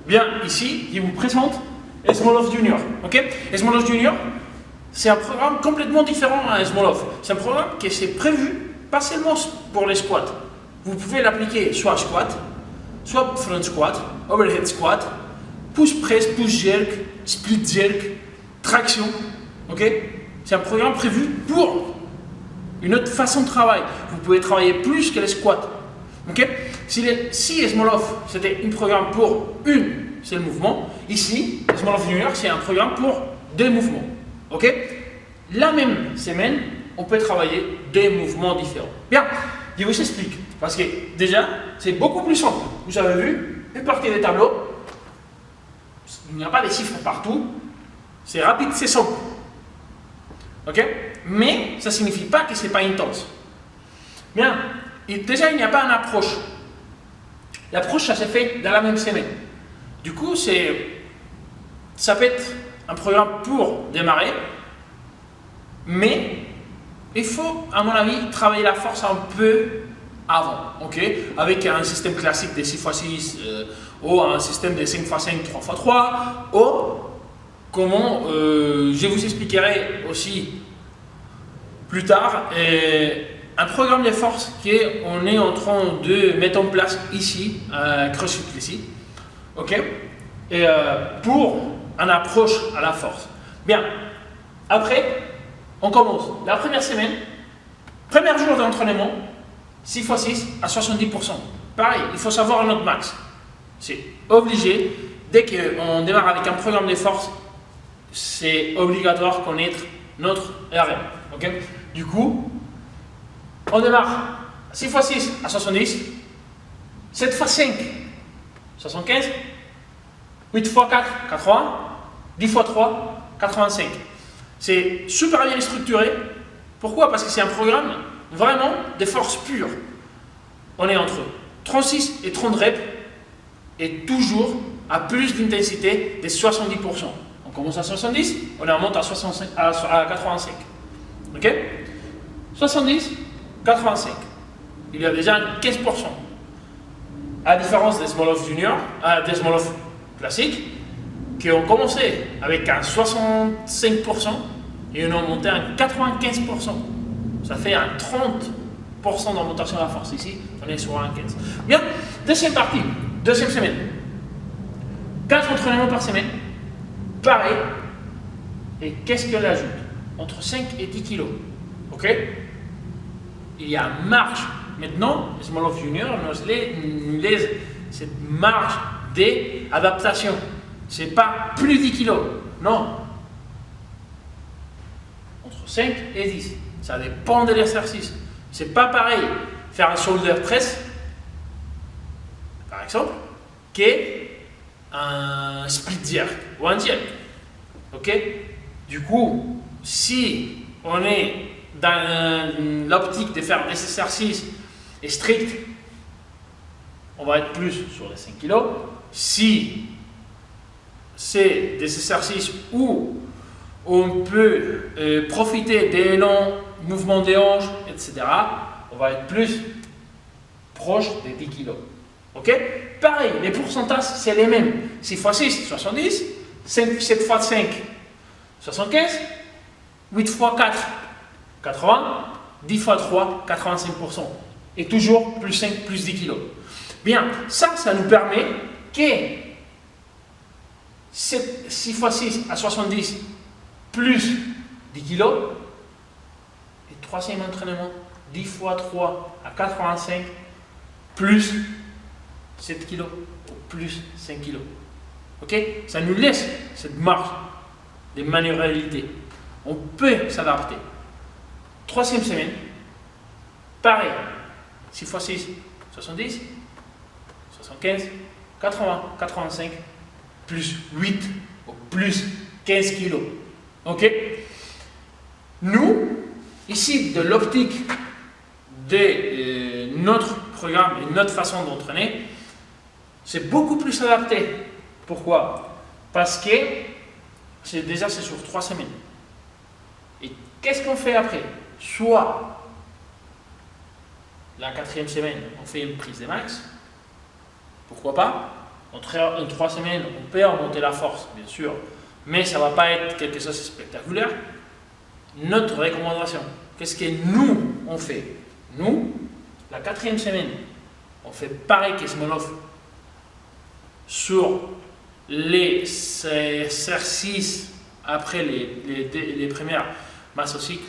Bien, ici, je vous présente Esmolov Junior. Ok? Esmolov Junior, c'est un programme complètement différent à Esmolov. C'est un programme qui est prévu pas seulement pour les squats. Vous pouvez l'appliquer soit squat, soit front squat, overhead squat, push press, push jerk, split jerk, traction. Ok? C'est un programme prévu pour une autre façon de travail. Vous pouvez travailler plus que les squats. Ok? Si Esmolov c'était un programme pour une seul mouvement, ici, Esmolov Junior, c'est un programme pour deux mouvements. Ok? La même semaine, on peut travailler deux mouvements différents. Bien, je vous explique. Parce que déjà, c'est beaucoup plus simple. Vous avez vu, une partie des tableaux, il n'y a pas de chiffres partout. C'est rapide, c'est simple. Ok? Mais ça ne signifie pas que ce n'est pas intense. Bien, et déjà, il n'y a pas une approche. L'approche, ça s'est fait dans la même semaine. Du coup, ça peut être un programme pour démarrer, mais il faut, à mon avis, travailler la force un peu avant, ok? Avec un système classique de 6x6 ou un système de 5x5, 3x3, ou comment, je vous expliquerai aussi plus tard, un programme de force qu'on est en train de mettre en place ici, à CrossFit ici, ok? Et pour une approche à la force. Bien, après, on commence. La première semaine, premier jour d'entraînement, 6x6 à 70%. Pareil, il faut savoir notre max. C'est obligé. Dès qu'on démarre avec un programme de force, c'est obligatoire connaître notre RM. Okay? Du coup, on démarre 6x6 à 70, 7x5, 75, 8x4, 80, 10x3, 85. C'est super bien structuré. Pourquoi? Parce que c'est un programme vraiment de force pure. On est entre 36 et 30 reps et toujours à plus d'intensité de 70%. On commence à 70, on remonte à 85. Ok? 70, 85. Il y a déjà 15%. À la différence d'Esmolov Junior, d'Esmolov classique, qui ont commencé avec un 65% et on a monté à 95%. Ça fait un 30% d'augmentation de la force. Ici, on est sur un 15. Bien, deuxième partie, deuxième semaine. 4 entraînements par semaine. Pareil. Et qu'est-ce qu'elle ajoute? Entre 5 et 10 kilos. Ok? Il y a une marge. Maintenant, Esmolov Junior nous laisse cette marge d'adaptation. Ce n'est pas plus 10 kilos. Non. Entre 5 et 10. Ça dépend de l'exercice. C'est pas pareil faire un shoulder press, par exemple, qu'un split jerk ou un jerk. Ok? Du coup, si on est dans l'optique de faire des exercices stricts, on va être plus sur les 5 kg. Si c'est des exercices où on peut profiter des longs mouvements des hanches, etc., on va être plus proche des 10 kg. Ok? Pareil, les pourcentages, c'est les mêmes. 6 x 6, 70, 7 x 5, 75, 8 x 4, 80, 10 x 3, 85%. Et toujours plus 5, plus 10 kg. Bien, ça nous permet que 6 x 6 à 70 plus 10 kg. Et troisième entraînement, 10 x 3 à 85 plus 7 kg plus 5 kg. Ok? Ça nous laisse cette marge de manœuvrabilité. On peut s'adapter. Troisième semaine, pareil, 6 x 6, 70, 75, 80, 85, plus 8 ou plus 15 kg. Ok? Nous, ici, de l'optique de notre programme et notre façon d'entraîner, c'est beaucoup plus adapté. Pourquoi? Parce que c'est sur 3 semaines. Et qu'est-ce qu'on fait après? Soit la 4e semaine, on fait une prise de max. Pourquoi pas? En 3 semaines, on peut remonter la force, bien sûr, mais ça ne va pas être quelque chose de spectaculaire. Notre recommandation, qu'est-ce que nous, on fait? Nous, la 4e semaine, on fait pareil qu'Esmolov sur les exercices après les premières mésocycles,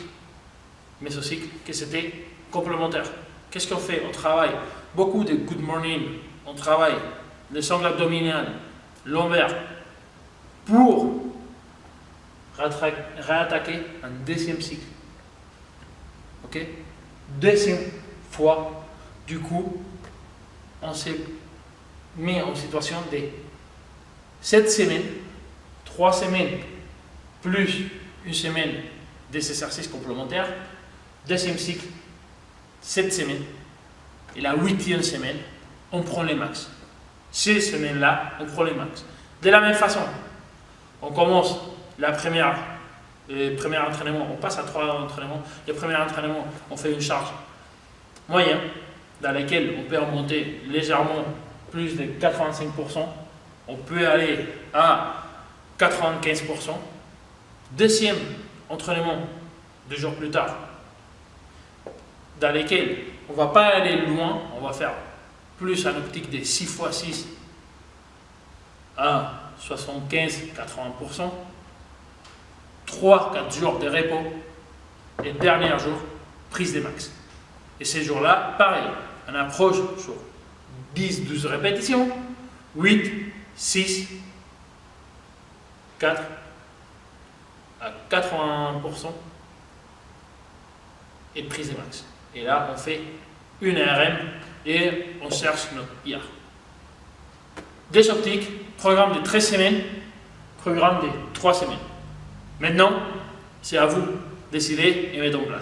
que c'était complémentaire. Qu'est-ce qu'on fait? On travaille beaucoup de good morning, on travaille le sangle abdominal, lombaire, pour réattaquer un deuxième cycle. Ok? Deuxième fois, du coup, on s'est mis en situation de 7 semaines, 3 semaines, plus une semaine des exercices complémentaires, deuxième cycle, 7 semaines, et la 8e semaine, on prend les max. Ces semaines-là, on prend les max. De la même façon, on commence le premier entraînement, on passe à 3 entraînements. Le premier entraînement, on fait une charge moyenne dans laquelle on peut remonter légèrement plus de 85%. On peut aller à 95%. Deuxième entraînement, 2 jours plus tard, dans lesquels on ne va pas aller loin, on va faire plus en optique de 6 x 6 à 75-80%. 3-4 jours de repos et dernier jour, prise des max. Et ces jours-là, pareil, on approche sur 10-12 répétitions, 8, 6, 4 à 80% et prise des max. Et là, on fait une RM et on cherche notre IR. Des optiques, programme de 13 semaines, programme de 3 semaines. Maintenant, c'est à vous de décider et mettre en place.